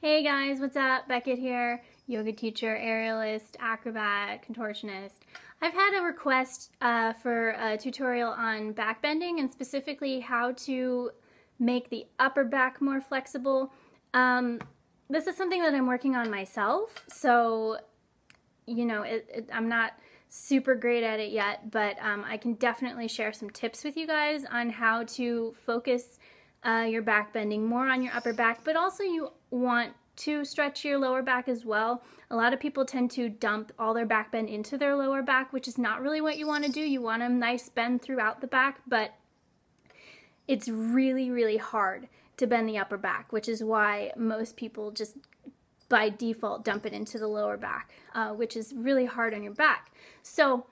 Hey guys, what's up? Beckett here, yoga teacher, aerialist, acrobat, contortionist. I've had a request for a tutorial on backbending and specifically how to make the upper back more flexible. This is something that I'm working on myself, so you know, I'm not super great at it yet, but I can definitely share some tips with you guys on how to focus your back bending more on your upper back, but also you want to stretch your lower back as well. A lot of people tend to dump all their back bend into their lower back, which is not really what you want to do. You want a nice bend throughout the back, but it's really, really hard to bend the upper back, which is why most people just by default dump it into the lower back, which is really hard on your back. So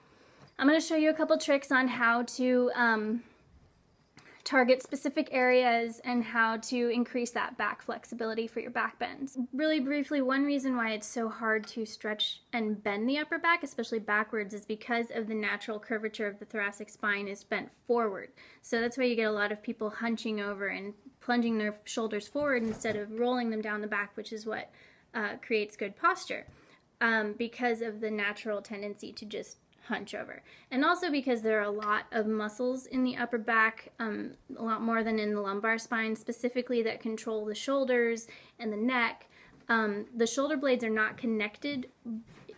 I'm going to show you a couple tricks on how to target specific areas and how to increase that back flexibility for your back bends. Really briefly, one reason why it's so hard to stretch and bend the upper back, especially backwards, is because of the natural curvature of the thoracic spine is bent forward. So that's why you get a lot of people hunching over and plunging their shoulders forward instead of rolling them down the back, which is what creates good posture, because of the natural tendency to just hunch over. And also because there are a lot of muscles in the upper back, a lot more than in the lumbar spine, specifically that control the shoulders and the neck. The shoulder blades are not connected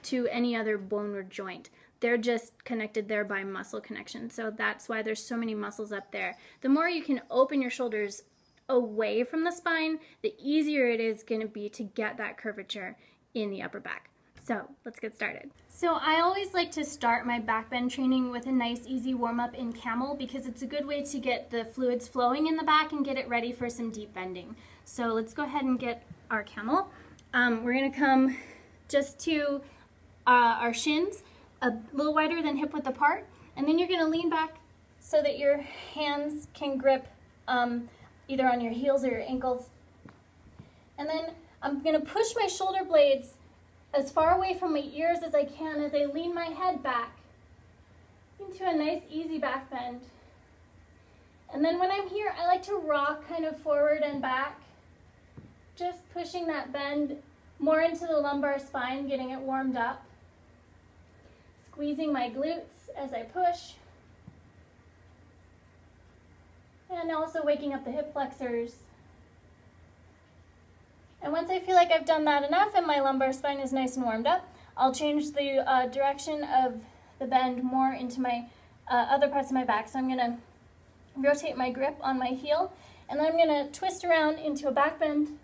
to any other bone or joint. They're just connected there by muscle connection. So that's why there's so many muscles up there. The more you can open your shoulders away from the spine, the easier it is going to be to get that curvature in the upper back. So let's get started. So I always like to start my back bend training with a nice easy warm-up in camel because it's a good way to get the fluids flowing in the back and get it ready for some deep bending. So let's go ahead and get our camel. We're going to come just to our shins, a little wider than hip width apart, and then you're going to lean back so that your hands can grip either on your heels or your ankles. And then I'm going to push my shoulder blades as far away from my ears as I can as I lean my head back into a nice easy back bend. And then when I'm here, I like to rock kind of forward and back, just pushing that bend more into the lumbar spine, getting it warmed up. Squeezing my glutes as I push. And also waking up the hip flexors. And once I feel like I've done that enough and my lumbar spine is nice and warmed up, I'll change the direction of the bend more into my other parts of my back. So I'm going to rotate my grip on my heel, and then I'm going to twist around into a back bend.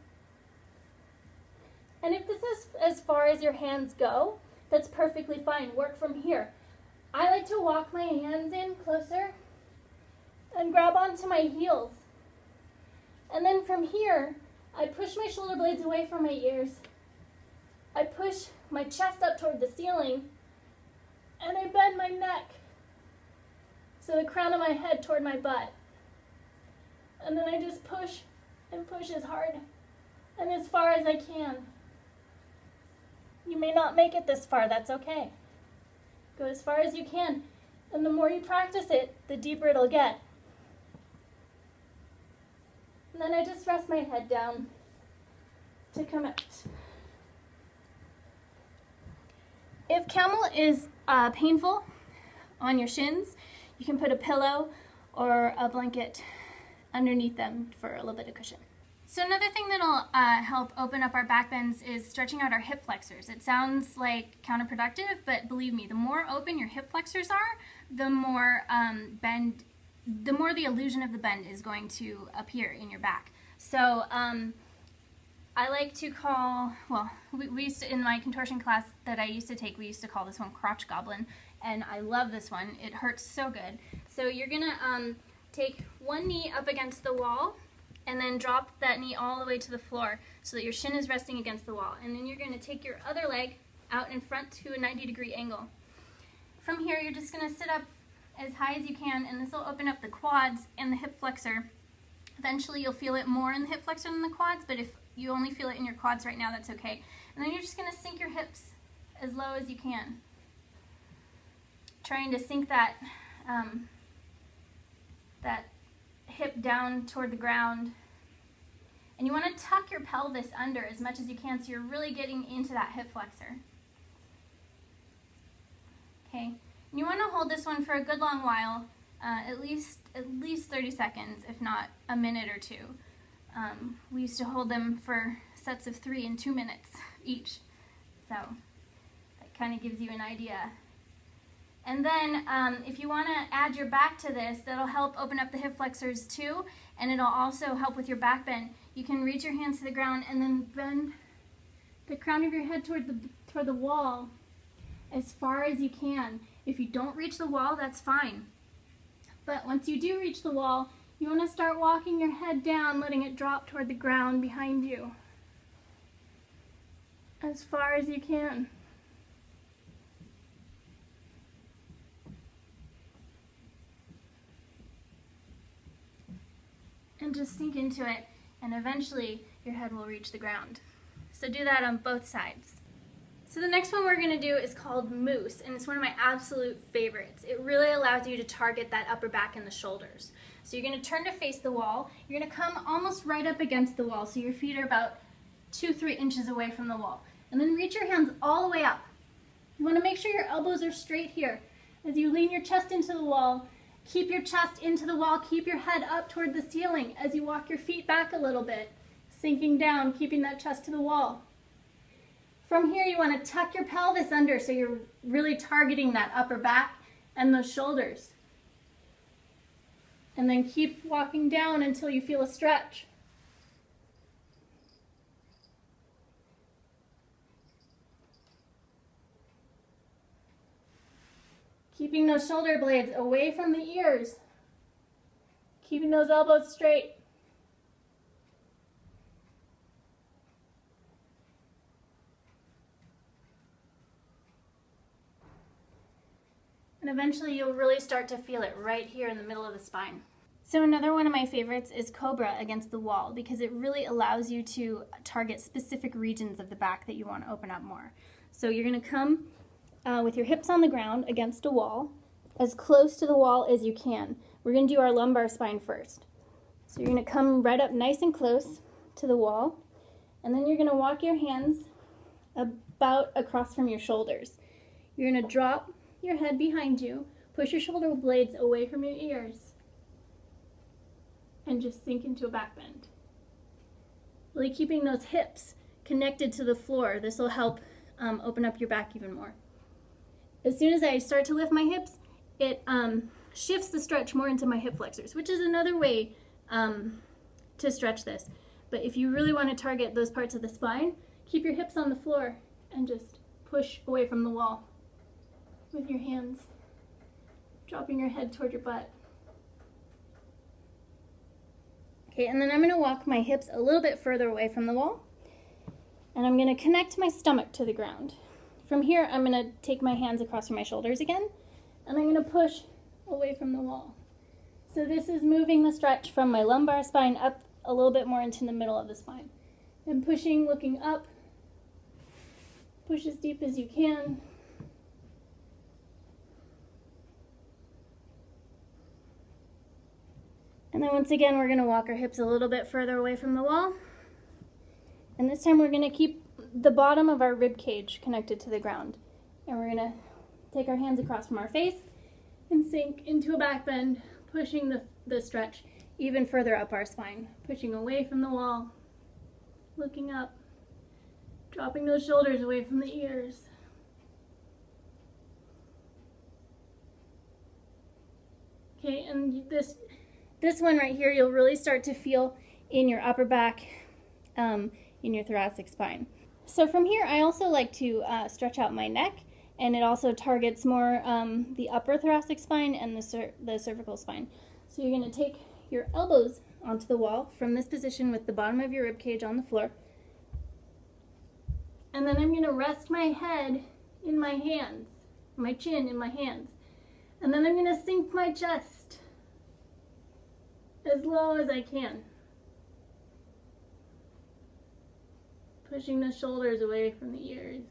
And if this is as far as your hands go, that's perfectly fine. Work from here. I like to walk my hands in closer and grab onto my heels. And then from here, I push my shoulder blades away from my ears. I push my chest up toward the ceiling, and I bend my neck so the crown of my head toward my butt. And then I just push and push as hard and as far as I can. You may not make it this far, that's okay. Go as far as you can, and the more you practice it, the deeper it'll get. And then I just rest my head down to come out. If camel is painful on your shins, you can put a pillow or a blanket underneath them for a little bit of cushion. So another thing that'll help open up our back bends is stretching out our hip flexors. It sounds like counterproductive, but believe me, the more open your hip flexors are, the more the more the illusion of the bend is going to appear in your back. So I like to call, well, we used to, in my contortion class that I used to take, we used to call this one crotch goblin, and I love this one. It hurts so good. So you're gonna take one knee up against the wall and then drop that knee all the way to the floor so that your shin is resting against the wall. And then you're gonna take your other leg out in front to a 90-degree angle. From here, you're just gonna sit up as high as you can, and this will open up the quads and the hip flexor. Eventually you'll feel it more in the hip flexor than the quads, but if you only feel it in your quads right now, that's okay. And then you're just going to sink your hips as low as you can. Trying to sink that, that hip down toward the ground And you want to tuck your pelvis under as much as you can so you're really getting into that hip flexor. Okay, and you want to hold this one for a good long while, at least 30 seconds, if not a minute or two. We used to hold them for sets of 3 and 2 minutes each, so that kind of gives you an idea. And then if you want to add your back to this, that'll help open up the hip flexors too, and it'll also help with your back bend. You can reach your hands to the ground and then bend the crown of your head toward the wall as far as you can. If you don't reach the wall, that's fine. But once you do reach the wall, you want to start walking your head down, letting it drop toward the ground behind you as far as you can. And just sink into it, and eventually your head will reach the ground. So do that on both sides. So the next one we're going to do is called Moose, and it's one of my absolute favorites. It really allows you to target that upper back and the shoulders. So you're going to turn to face the wall. You're going to come almost right up against the wall, so your feet are about 2-3 inches away from the wall. And then reach your hands all the way up. You want to make sure your elbows are straight here. As you lean your chest into the wall, keep your chest into the wall, keep your head up toward the ceiling as you walk your feet back a little bit, sinking down, keeping that chest to the wall. From here, you want to tuck your pelvis under so you're really targeting that upper back and those shoulders. And then keep walking down until you feel a stretch. Keeping those shoulder blades away from the ears. Keeping those elbows straight. And eventually you'll really start to feel it right here in the middle of the spine. So another one of my favorites is Cobra against the wall, because it really allows you to target specific regions of the back that you want to open up more. So you're going to come with your hips on the ground against a wall, as close to the wall as you can. We're going to do our lumbar spine first. So you're going to come right up nice and close to the wall, and then you're going to walk your hands about across from your shoulders. You're going to drop your head behind you, push your shoulder blades away from your ears, and just sink into a back bend. Really keeping those hips connected to the floor. This will help open up your back even more. As soon as I start to lift my hips, it shifts the stretch more into my hip flexors, which is another way to stretch this. But if you really want to target those parts of the spine, keep your hips on the floor and just push away from the wall with your hands, dropping your head toward your butt. Okay, and then I'm going to walk my hips a little bit further away from the wall, and I'm going to connect my stomach to the ground. From here, I'm going to take my hands across from my shoulders again, and I'm going to push away from the wall. So this is moving the stretch from my lumbar spine up a little bit more into the middle of the spine. And pushing, looking up, push as deep as you can. And then once again, we're going to walk our hips a little bit further away from the wall. And this time we're going to keep the bottom of our rib cage connected to the ground. And we're going to take our hands across from our face and sink into a back bend, pushing the stretch even further up our spine. Pushing away from the wall, looking up, dropping those shoulders away from the ears. Okay, and this one right here, you'll really start to feel in your upper back, in your thoracic spine. So from here, I also like to stretch out my neck, and it also targets more the upper thoracic spine and the cervical spine. So you're going to take your elbows onto the wall from this position with the bottom of your rib cage on the floor. And then I'm going to rest my head in my hands, my chin in my hands. And then I'm going to sink my chest as low as I can, pushing the shoulders away from the ears.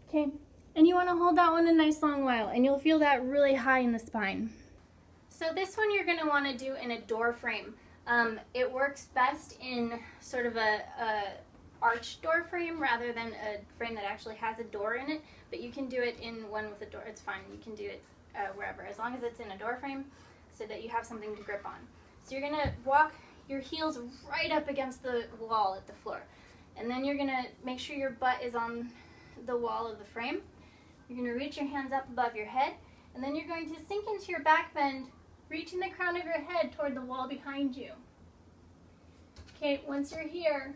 Okay, and you want to hold that one a nice long while, and you'll feel that really high in the spine. So this one you're going to want to do in a door frame. It works best in sort of a arched door frame rather than a frame that actually has a door in it, but you can do it in one with a door. It's fine. You can do it wherever, as long as it's in a door frame so that you have something to grip on. So you're going to walk your heels right up against the wall at the floor, and then you're going to make sure your butt is on the wall of the frame. You're going to reach your hands up above your head, and then you're going to sink into your back bend, reaching the crown of your head toward the wall behind you. Okay, once you're here,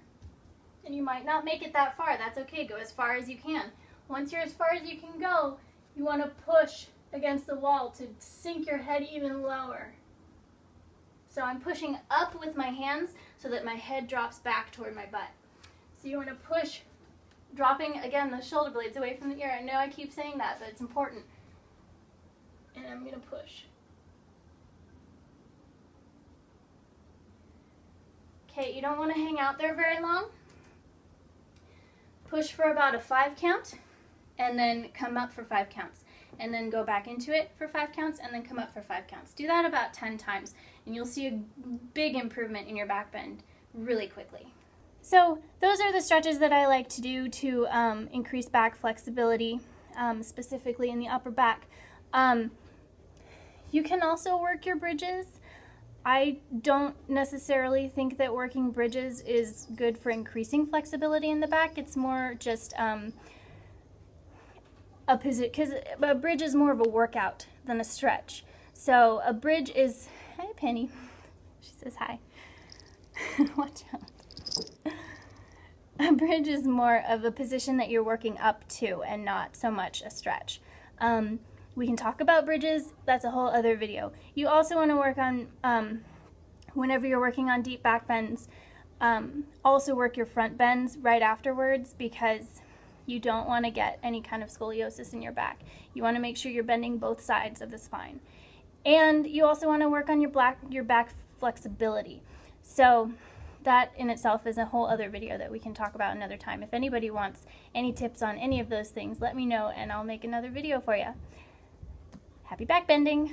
and you might not make it that far, that's okay, go as far as you can. Once you're as far as you can go, you want to push against the wall to sink your head even lower. So I'm pushing up with my hands so that my head drops back toward my butt. So you want to push, dropping, again, the shoulder blades away from the ear. I know I keep saying that, but it's important. And I'm going to push. Okay, you don't want to hang out there very long. Push for about a 5 count, and then come up for 5 counts. And then go back into it for 5 counts, and then come up for 5 counts. Do that about 10 times, and you'll see a big improvement in your back bend really quickly. So those are the stretches that I like to do to increase back flexibility, specifically in the upper back. You can also work your bridges. I don't necessarily think that working bridges is good for increasing flexibility in the back. It's more just a position, because a bridge is more of a workout than a stretch. So a bridge is, hi Penny, she says hi. Watch out. A bridge is more of a position that you're working up to and not so much a stretch. We can talk about bridges, that's a whole other video. You also want to work on, whenever you're working on deep back bends, also work your front bends right afterwards, because you don't want to get any kind of scoliosis in your back. You want to make sure you're bending both sides of the spine. And you also want to work on your back flexibility. So that in itself is a whole other video that we can talk about another time. If anybody wants any tips on any of those things, let me know and I'll make another video for you. Happy back bending!